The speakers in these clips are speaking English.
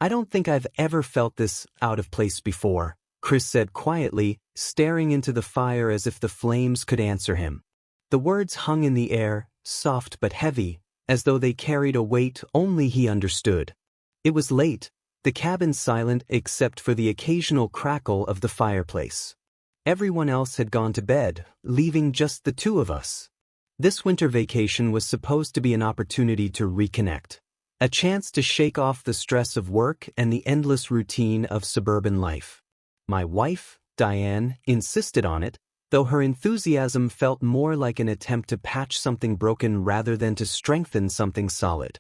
I don't think I've ever felt this out of place before, Chris said quietly, staring into the fire as if the flames could answer him. The words hung in the air, soft but heavy, as though they carried a weight only he understood. It was late, the cabin silent except for the occasional crackle of the fireplace. Everyone else had gone to bed, leaving just the two of us. This winter vacation was supposed to be an opportunity to reconnect, a chance to shake off the stress of work and the endless routine of suburban life. My wife, Diane, insisted on it, though her enthusiasm felt more like an attempt to patch something broken rather than to strengthen something solid.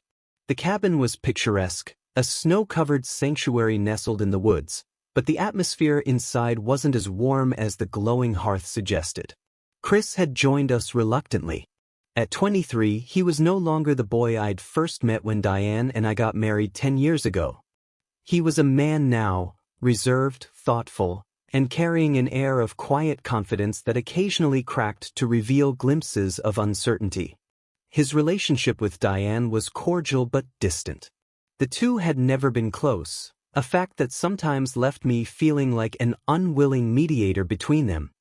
The cabin was picturesque, a snow-covered sanctuary nestled in the woods, but the atmosphere inside wasn't as warm as the glowing hearth suggested. Chris had joined us reluctantly. At 23, he was no longer the boy I'd first met when Diane and I got married 10 years ago. He was a man now, reserved, thoughtful, and carrying an air of quiet confidence that occasionally cracked to reveal glimpses of uncertainty. His relationship with Diane was cordial but distant. The two had never been close, a fact that sometimes left me feeling like an unwilling mediator between them.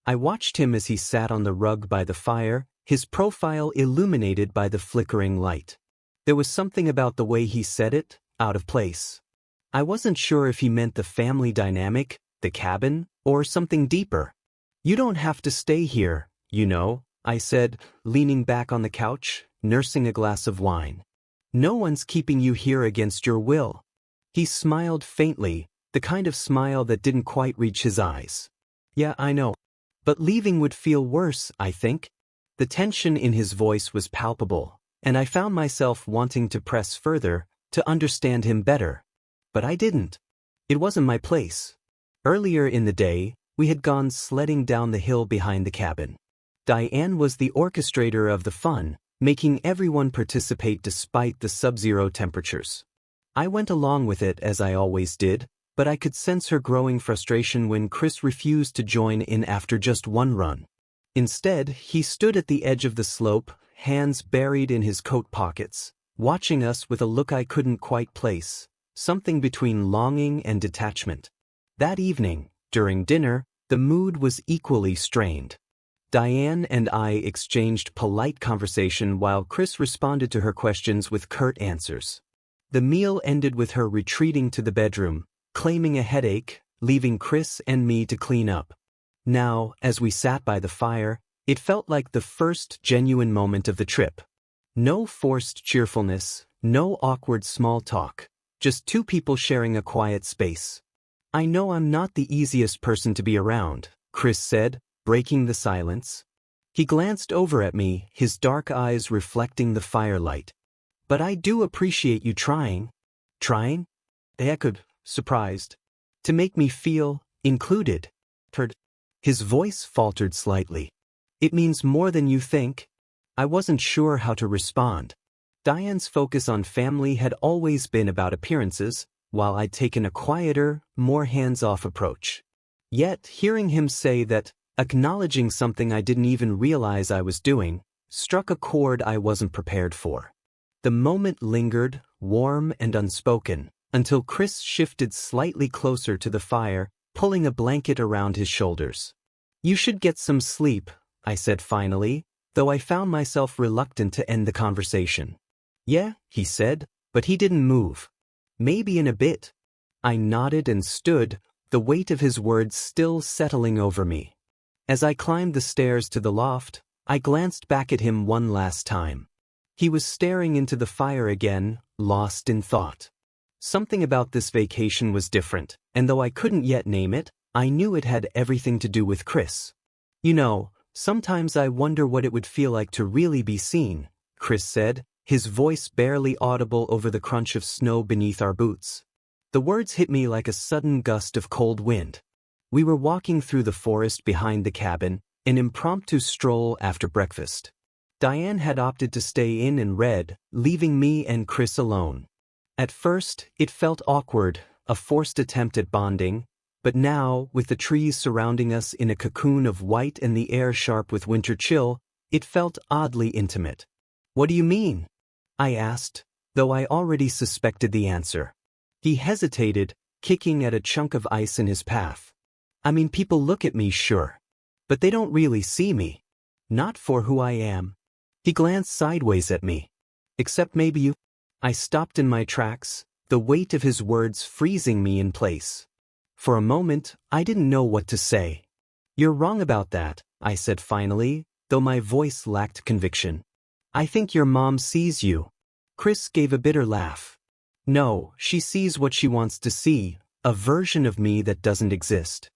I watched him as he sat on the rug by the fire, his profile illuminated by the flickering light. There was something about the way he said it, out of place. I wasn't sure if he meant the family dynamic, the cabin, or something deeper. "You don't have to stay here, you know," I said, leaning back on the couch, nursing a glass of wine. "No one's keeping you here against your will." He smiled faintly, the kind of smile that didn't quite reach his eyes. "Yeah, I know. But leaving would feel worse, I think." The tension in his voice was palpable, and I found myself wanting to press further, to understand him better. But I didn't. It wasn't my place. Earlier in the day, we had gone sledding down the hill behind the cabin. Diane was the orchestrator of the fun, making everyone participate despite the sub-zero temperatures. I went along with it as I always did, but I could sense her growing frustration when Chris refused to join in after just one run. Instead, he stood at the edge of the slope, hands buried in his coat pockets, watching us with a look I couldn't quite place, something between longing and detachment. That evening, during dinner, the mood was equally strained. Diane and I exchanged polite conversation while Chris responded to her questions with curt answers. The meal ended with her retreating to the bedroom, claiming a headache, leaving Chris and me to clean up. Now, as we sat by the fire, it felt like the first genuine moment of the trip. No forced cheerfulness, no awkward small talk, just two people sharing a quiet space. "I know I'm not the easiest person to be around," Chris said, breaking the silence. He glanced over at me, his dark eyes reflecting the firelight. "But I do appreciate you trying." "Trying?" I echoed, surprised. "To make me feel included." His voice faltered slightly. "It means more than you think." I wasn't sure how to respond. Diane's focus on family had always been about appearances, while I'd taken a quieter, more hands-off approach. Yet, hearing him say that, acknowledging something I didn't even realize I was doing, struck a chord I wasn't prepared for. The moment lingered, warm and unspoken, until Chris shifted slightly closer to the fire, pulling a blanket around his shoulders. "You should get some sleep," I said finally, though I found myself reluctant to end the conversation. "Yeah," he said, but he didn't move. "Maybe in a bit." I nodded and stood, the weight of his words still settling over me. As I climbed the stairs to the loft, I glanced back at him one last time. He was staring into the fire again, lost in thought. Something about this vacation was different, and though I couldn't yet name it, I knew it had everything to do with Chris. "You know, sometimes I wonder what it would feel like to really be seen," Chris said, his voice barely audible over the crunch of snow beneath our boots. The words hit me like a sudden gust of cold wind. We were walking through the forest behind the cabin, an impromptu stroll after breakfast. Diane had opted to stay in and read, leaving me and Chris alone. At first, it felt awkward, a forced attempt at bonding, but now, with the trees surrounding us in a cocoon of white and the air sharp with winter chill, it felt oddly intimate. "What do you mean?" I asked, though I already suspected the answer. He hesitated, kicking at a chunk of ice in his path. I mean, people look at me, sure. But they don't really see me. Not for who I am. He glanced sideways at me. Except maybe you. I stopped in my tracks, the weight of his words freezing me in place. For a moment, I didn't know what to say. You're wrong about that, I said finally, though my voice lacked conviction. I think your mom sees you. Chris gave a bitter laugh. No, she sees what she wants to see, a version of me that doesn't exist.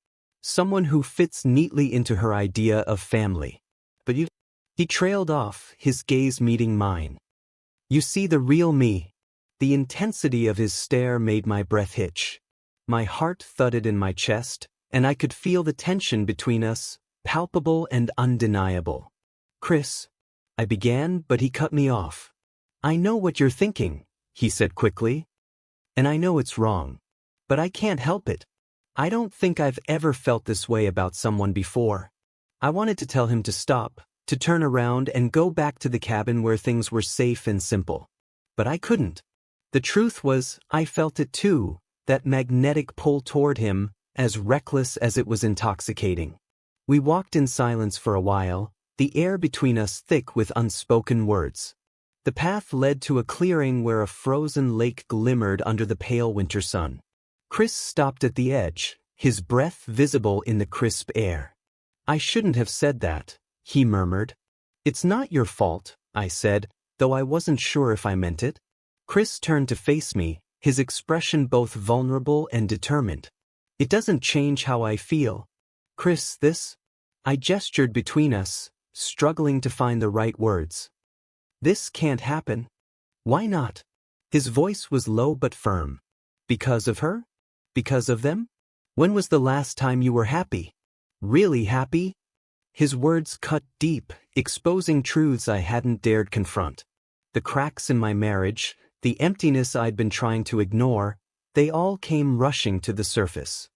Someone who fits neatly into her idea of family. But you... He trailed off, his gaze meeting mine. You see the real me. The intensity of his stare made my breath hitch. My heart thudded in my chest, and I could feel the tension between us, palpable and undeniable. Chris, I began, but he cut me off. I know what you're thinking, he said quickly. And I know it's wrong. But I can't help it. I don't think I've ever felt this way about someone before. I wanted to tell him to stop, to turn around and go back to the cabin where things were safe and simple. But I couldn't. The truth was, I felt it too, that magnetic pull toward him, as reckless as it was intoxicating. We walked in silence for a while, the air between us thick with unspoken words. The path led to a clearing where a frozen lake glimmered under the pale winter sun. Chris stopped at the edge, his breath visible in the crisp air. I shouldn't have said that, he murmured. It's not your fault, I said, though I wasn't sure if I meant it. Chris turned to face me, his expression both vulnerable and determined. It doesn't change how I feel. Chris, this? I gestured between us, struggling to find the right words. This can't happen. Why not? His voice was low but firm. Because of her? Because of them? When was the last time you were happy? Really happy? His words cut deep, exposing truths I hadn't dared confront. The cracks in my marriage, the emptiness I'd been trying to ignore, they all came rushing to the surface.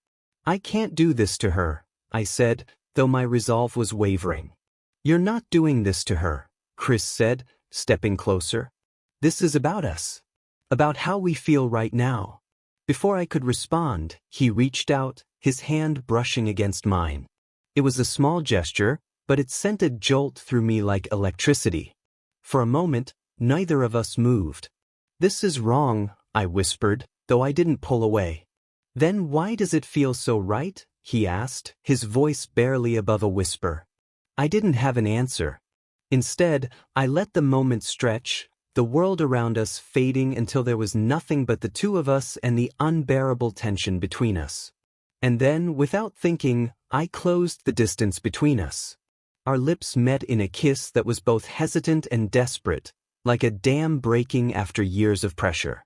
I can't do this to her, I said, though my resolve was wavering. You're not doing this to her, Chris said, stepping closer. This is about us. About how we feel right now. Before I could respond, he reached out, his hand brushing against mine. It was a small gesture, but it sent a jolt through me like electricity. For a moment, neither of us moved. This is wrong, I whispered, though I didn't pull away. Then why does it feel so right? He asked, his voice barely above a whisper. I didn't have an answer. Instead, I let the moment stretch, the world around us fading until there was nothing but the two of us and the unbearable tension between us. And then, without thinking, I closed the distance between us. Our lips met in a kiss that was both hesitant and desperate, like a dam breaking after years of pressure.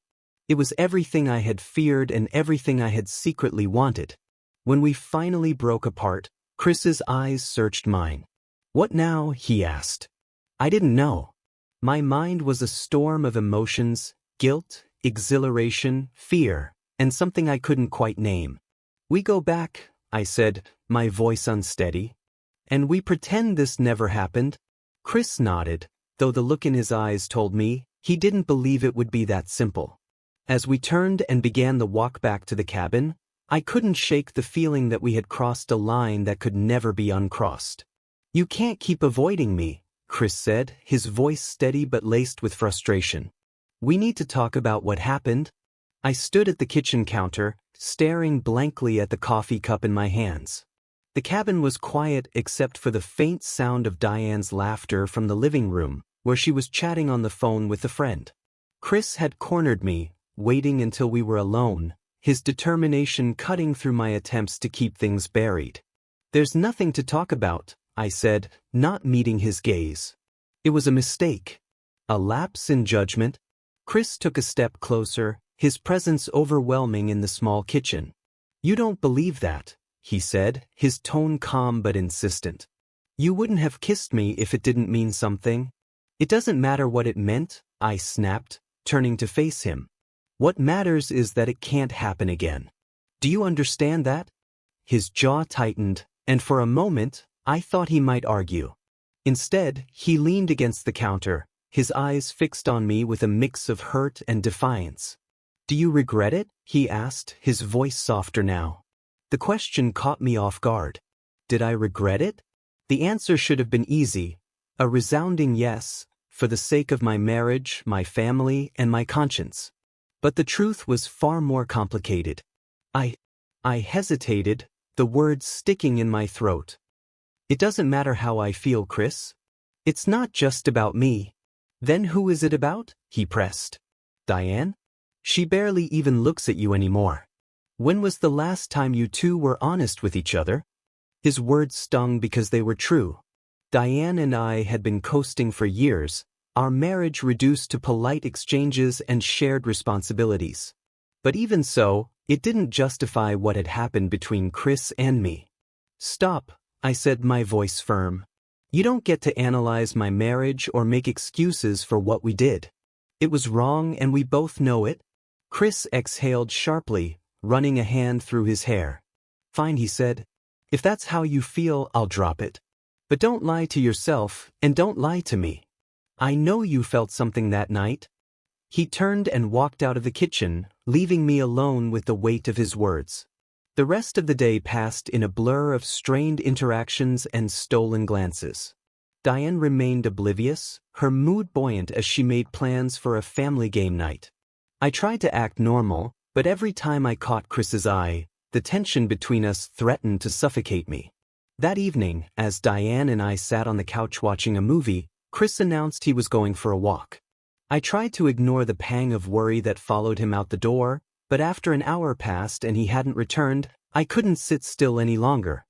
It was everything I had feared and everything I had secretly wanted. When we finally broke apart, Chris's eyes searched mine. What now? He asked. I didn't know. My mind was a storm of emotions, guilt, exhilaration, fear, and something I couldn't quite name. We go back, I said, my voice unsteady. And we pretend this never happened? Chris nodded, though the look in his eyes told me he didn't believe it would be that simple. As we turned and began the walk back to the cabin, I couldn't shake the feeling that we had crossed a line that could never be uncrossed. You can't keep avoiding me, Chris said, his voice steady but laced with frustration. We need to talk about what happened. I stood at the kitchen counter, staring blankly at the coffee cup in my hands. The cabin was quiet except for the faint sound of Diane's laughter from the living room, where she was chatting on the phone with a friend. Chris had cornered me, waiting until we were alone, his determination cutting through my attempts to keep things buried. There's nothing to talk about, I said, not meeting his gaze. It was a mistake. A lapse in judgment. Chris took a step closer, his presence overwhelming in the small kitchen. You don't believe that, he said, his tone calm but insistent. You wouldn't have kissed me if it didn't mean something. It doesn't matter what it meant, I snapped, turning to face him. What matters is that it can't happen again. Do you understand that? His jaw tightened, and for a moment, I thought he might argue. Instead, he leaned against the counter, his eyes fixed on me with a mix of hurt and defiance. "Do you regret it?" he asked, his voice softer now. The question caught me off guard. Did I regret it? The answer should have been easy, a resounding yes, for the sake of my marriage, my family, and my conscience. But the truth was far more complicated. I hesitated, the words sticking in my throat. "It doesn't matter how I feel, Chris. It's not just about me." "Then who is it about?" he pressed. "Diane? She barely even looks at you anymore. When was the last time you two were honest with each other?" His words stung because they were true. Diane and I had been coasting for years, our marriage reduced to polite exchanges and shared responsibilities. But even so, it didn't justify what had happened between Chris and me. "Stop," I said, my voice firm. "You don't get to analyze my marriage or make excuses for what we did. It was wrong and we both know it." Chris exhaled sharply, running a hand through his hair. "Fine," he said. "If that's how you feel, I'll drop it. But don't lie to yourself, and don't lie to me. I know you felt something that night." He turned and walked out of the kitchen, leaving me alone with the weight of his words. The rest of the day passed in a blur of strained interactions and stolen glances. Diane remained oblivious, her mood buoyant as she made plans for a family game night. I tried to act normal, but every time I caught Chris's eye, the tension between us threatened to suffocate me. That evening, as Diane and I sat on the couch watching a movie, Chris announced he was going for a walk. I tried to ignore the pang of worry that followed him out the door, but after an hour passed and he hadn't returned, I couldn't sit still any longer.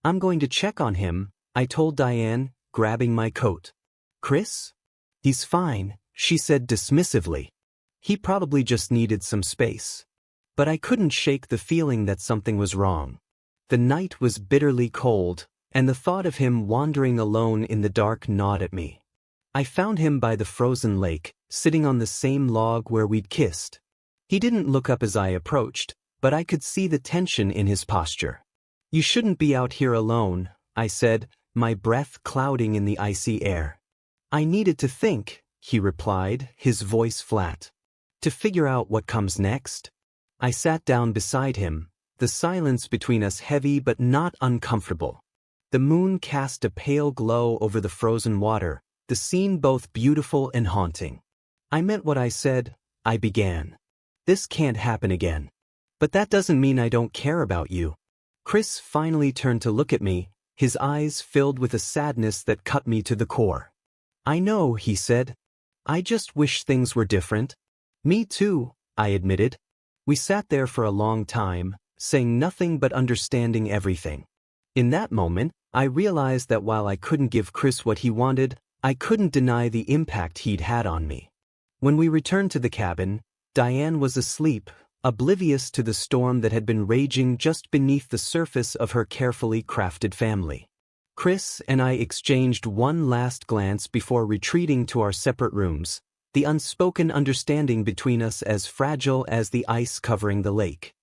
"I'm going to check on him," I told Diane, grabbing my coat. "Chris? He's fine," she said dismissively. "He probably just needed some space." But I couldn't shake the feeling that something was wrong. The night was bitterly cold, and the thought of him wandering alone in the dark gnawed at me. I found him by the frozen lake, sitting on the same log where we'd kissed. He didn't look up as I approached, but I could see the tension in his posture. "You shouldn't be out here alone," I said, my breath clouding in the icy air. "I needed to think," he replied, his voice flat. "To figure out what comes next." I sat down beside him, the silence between us heavy but not uncomfortable. The moon cast a pale glow over the frozen water, the scene both beautiful and haunting. "I meant what I said," I began. "This can't happen again. But that doesn't mean I don't care about you." Chris finally turned to look at me, his eyes filled with a sadness that cut me to the core. "I know," he said. "I just wish things were different." "Me too," I admitted. We sat there for a long time, saying nothing but understanding everything. In that moment, I realized that while I couldn't give Chris what he wanted, I couldn't deny the impact he'd had on me. When we returned to the cabin, Diane was asleep, oblivious to the storm that had been raging just beneath the surface of her carefully crafted family. Chris and I exchanged one last glance before retreating to our separate rooms, the unspoken understanding between us as fragile as the ice covering the lake.